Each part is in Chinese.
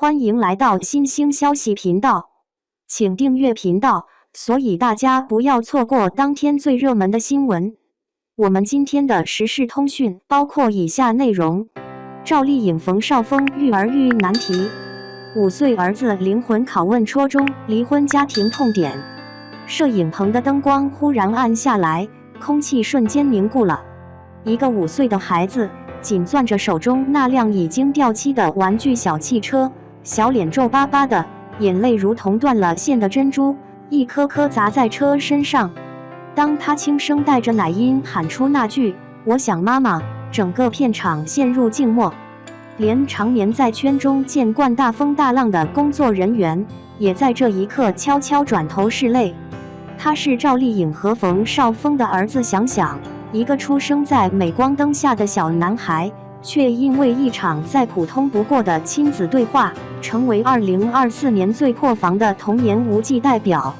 欢迎来到新兴消息频道，请订阅频道，所以大家不要错过当天最热门的新闻。我们今天的时事通讯包括以下内容：赵丽颖、冯绍峰育儿遇难题，5岁儿子灵魂拷问戳中离婚家庭痛点，摄影棚的灯光忽然暗下来，空气瞬间凝固了。一个5岁的孩子紧攥着手中那辆已经掉漆的玩具小汽车，小脸皱巴巴的，眼泪如同断了线的珍珠，一颗颗砸在车身上。当他轻声带着奶音喊出那句“我想妈妈”，整个片场陷入静默，连常年在圈中见惯大风大浪的工作人员也在这一刻悄悄转头拭泪。他是赵丽颖和冯绍峰的儿子想想，一个出生在镁光灯下的小男孩，却因为一场再普通不过的亲子对话，成为2024年最破防的童言无忌代表。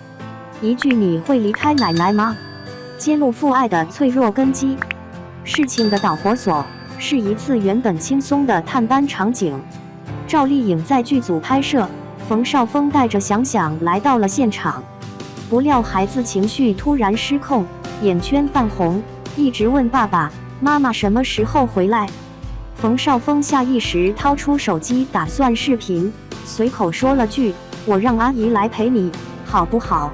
一句“你会离开奶奶吗”，揭露父爱的脆弱根基。事情的导火索是一次原本轻松的探班场景。赵丽颖在剧组拍摄，冯绍峰带着想想来到了现场，不料孩子情绪突然失控，眼圈泛红，一直问爸爸妈妈什么时候回来。冯绍峰下意识掏出手机打算视频，随口说了句“我让阿姨来陪你，好不好”，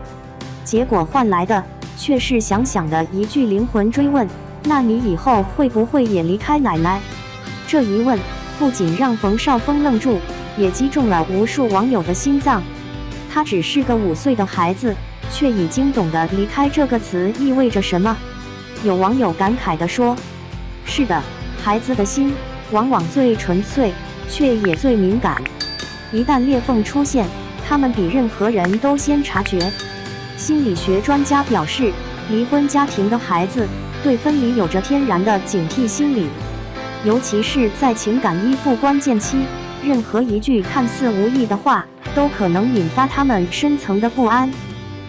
结果换来的却是想想的一句灵魂追问：“那你以后会不会也离开奶奶？”这一问不仅让冯绍峰愣住，也击中了无数网友的心脏。他只是个5岁的孩子，却已经懂得离开这个词意味着什么。有网友感慨地说：“是的，孩子的心往往最纯粹，却也最敏感。一旦裂缝出现，他们比任何人都先察觉。”心理学专家表示，离婚家庭的孩子对分离有着天然的警惕心理，尤其是在情感依附关键期，任何一句看似无意的话，都可能引发他们深层的不安。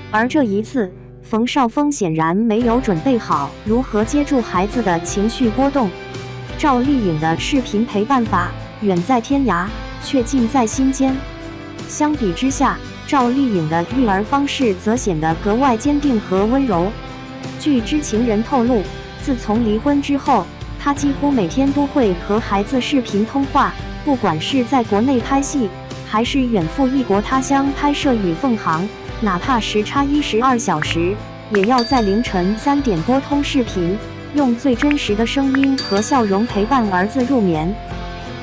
而这一次，冯绍峰显然没有准备好如何接住孩子的情绪波动。赵丽颖的视频陪伴法远在天涯，却近在心间。相比之下，赵丽颖的育儿方式则显得格外坚定和温柔。据知情人透露，自从离婚之后，她几乎每天都会和孩子视频通话，不管是在国内拍戏，还是远赴异国他乡拍摄与凤航，哪怕时差12小时，也要在凌晨3点拨通视频，用最真实的声音和笑容陪伴儿子入眠。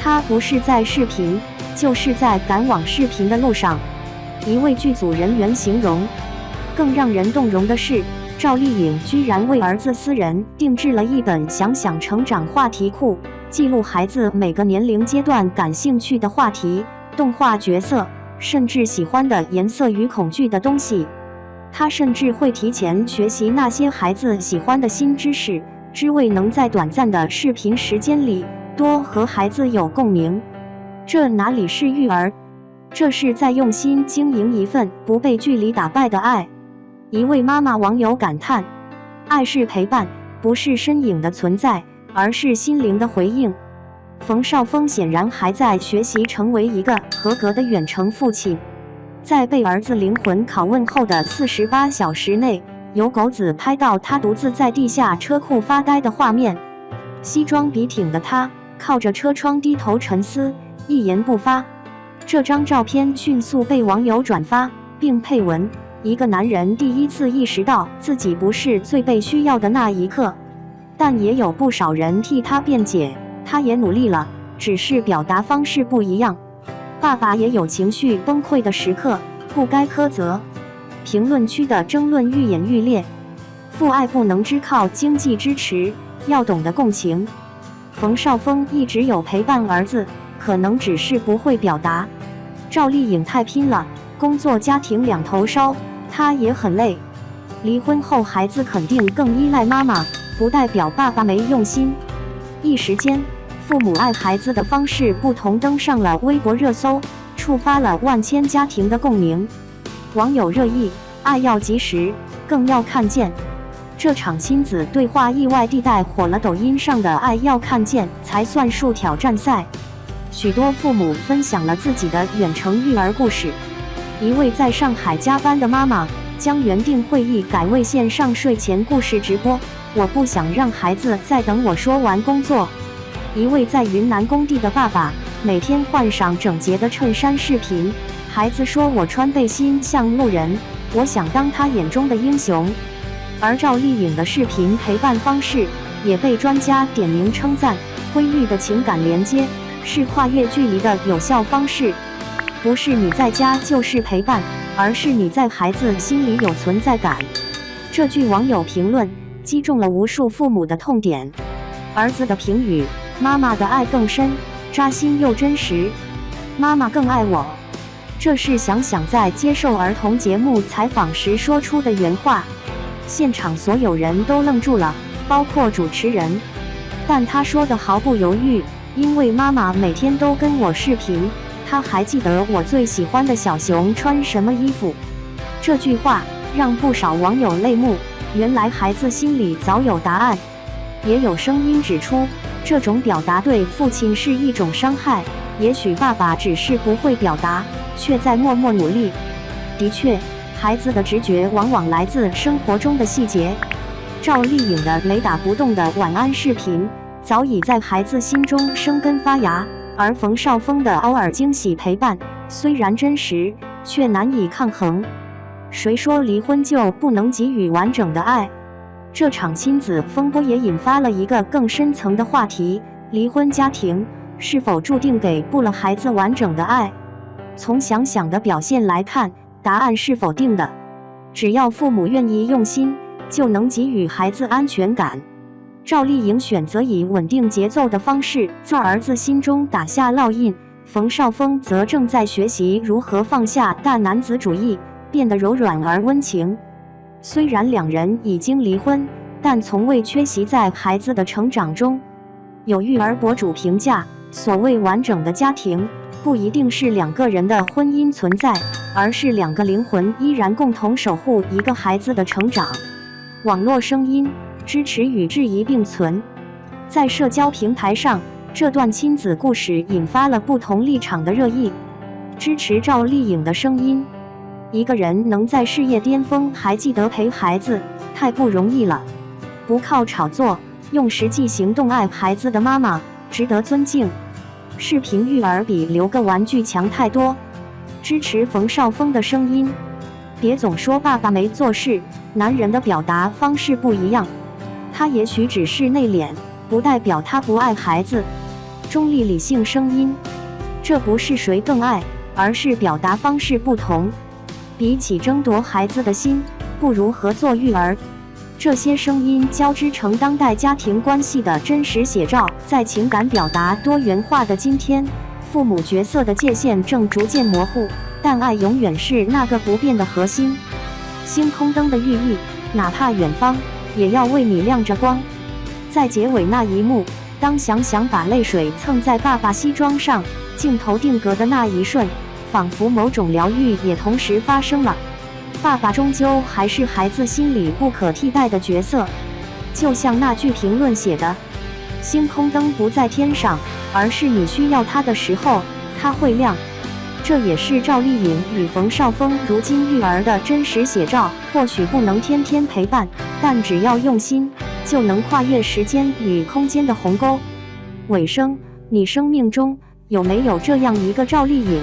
他不是在视频，就是在赶往视频的路上。一位剧组人员形容，更让人动容的是，赵丽颖居然为儿子私人定制了一本想想成长话题库，记录孩子每个年龄阶段感兴趣的话题、动画角色，甚至喜欢的颜色与恐惧的东西。他甚至会提前学习那些孩子喜欢的新知识，只为能在短暂的视频时间里多和孩子有共鸣。这哪里是育儿，这是在用心经营一份不被距离打败的爱。一位妈妈网友感叹：“爱是陪伴，不是身影的存在，而是心灵的回应。”冯绍峰显然还在学习成为一个合格的远程父亲。在被儿子灵魂拷问后的48小时内，有狗子拍到他独自在地下车库发呆的画面。西装笔挺的他靠着车窗低头沉思，一言不发。这张照片迅速被网友转发，并配文：“一个男人第一次意识到自己不是最被需要的那一刻。”但也有不少人替他辩解，他也努力了，只是表达方式不一样。爸爸也有情绪崩溃的时刻，不该苛责。评论区的争论愈演愈烈。父爱不能只靠经济支持，要懂得共情。冯绍峰一直有陪伴儿子，可能只是不会表达。赵丽颖太拼了，工作家庭两头烧，她也很累。离婚后孩子肯定更依赖妈妈，不代表爸爸没用心。一时间，父母爱孩子的方式不同登上了微博热搜，触发了万千家庭的共鸣。网友热议：爱要及时，更要看见。这场亲子对话意外地带火了抖音上的爱要看见才算数挑战赛。许多父母分享了自己的远程育儿故事。一位在上海加班的妈妈将原定会议改为线上睡前故事直播，我不想让孩子再等我说完工作。一位在云南工地的爸爸每天换上整洁的衬衫视频，孩子说我穿背心像路人，我想当他眼中的英雄。而赵丽颖的视频陪伴方式也被专家点名称赞，规律的情感连接是跨越距离的有效方式。不是你在家就是陪伴，而是你在孩子心里有存在感。这句网友评论击中了无数父母的痛点。儿子的评语：妈妈的爱更深，扎心又真实。妈妈更爱我。这是想想在接受儿童节目采访时说出的原话。现场所有人都愣住了，包括主持人。但他说的毫不犹豫，因为妈妈每天都跟我视频，她还记得我最喜欢的小熊穿什么衣服。这句话让不少网友泪目，原来孩子心里早有答案。也有声音指出，这种表达对父亲是一种伤害，也许爸爸只是不会表达，却在默默努力。的确，孩子的直觉往往来自生活中的细节。赵丽颖的雷打不动的晚安视频早已在孩子心中生根发芽，而冯绍峰的偶尔惊喜陪伴虽然真实，却难以抗衡。谁说离婚就不能给予完整的爱？这场亲子风波也引发了一个更深层的话题：离婚家庭是否注定给不了孩子完整的爱？从想想的表现来看，答案是否定的。只要父母愿意用心，就能给予孩子安全感。赵丽颖选择以稳定节奏的方式在儿子心中打下烙印，冯绍峰则正在学习如何放下大男子主义，变得柔软而温情。虽然两人已经离婚，但从未缺席在孩子的成长中。有育儿博主评价，所谓完整的家庭，不一定是两个人的婚姻存在，而是两个灵魂依然共同守护一个孩子的成长。网络声音支持与质疑并存。在社交平台上，这段亲子故事引发了不同立场的热议。支持赵丽颖的声音：一个人能在事业巅峰还记得陪孩子，太不容易了。不靠炒作，用实际行动爱孩子的妈妈，值得尊敬。视频育儿比留个玩具强太多。支持冯绍峰的声音：别总说爸爸没做事，男人的表达方式不一样，他也许只是内敛，不代表他不爱孩子。中立理性声音：这不是谁更爱，而是表达方式不同。比起争夺孩子的心，不如合作育儿。这些声音交织成当代家庭关系的真实写照。在情感表达多元化的今天，父母角色的界限正逐渐模糊，但爱永远是那个不变的核心。星空灯的寓意，哪怕远方，也要为你亮着光。在结尾那一幕，当想想把泪水蹭在爸爸西装上，镜头定格的那一瞬，仿佛某种疗愈也同时发生了。爸爸终究还是孩子心里不可替代的角色。就像那句评论写的，星空灯不在天上，而是你需要它的时候，它会亮。这也是赵丽颖与冯绍峰如今育儿的真实写照。或许不能天天陪伴，但只要用心，就能跨越时间与空间的鸿沟。尾声，你生命中有没有这样一个赵丽颖？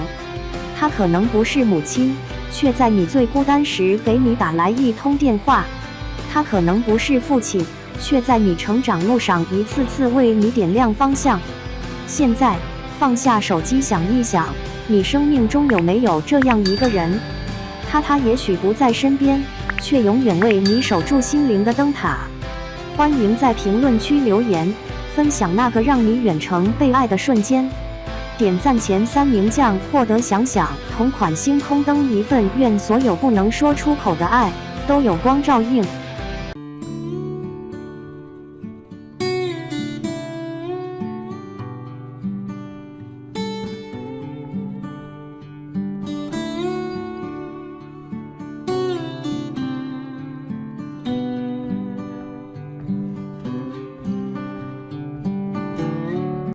她可能不是母亲，却在你最孤单时给你打来一通电话。他可能不是父亲，却在你成长路上一次次为你点亮方向。现在放下手机，想一想，你生命中有没有这样一个人？他也许不在身边，却永远为你守住心灵的灯塔。欢迎在评论区留言，分享那个让你远程被爱的瞬间。点赞前3名将获得想想同款星空灯一份。愿所有不能说出口的爱都有光照应。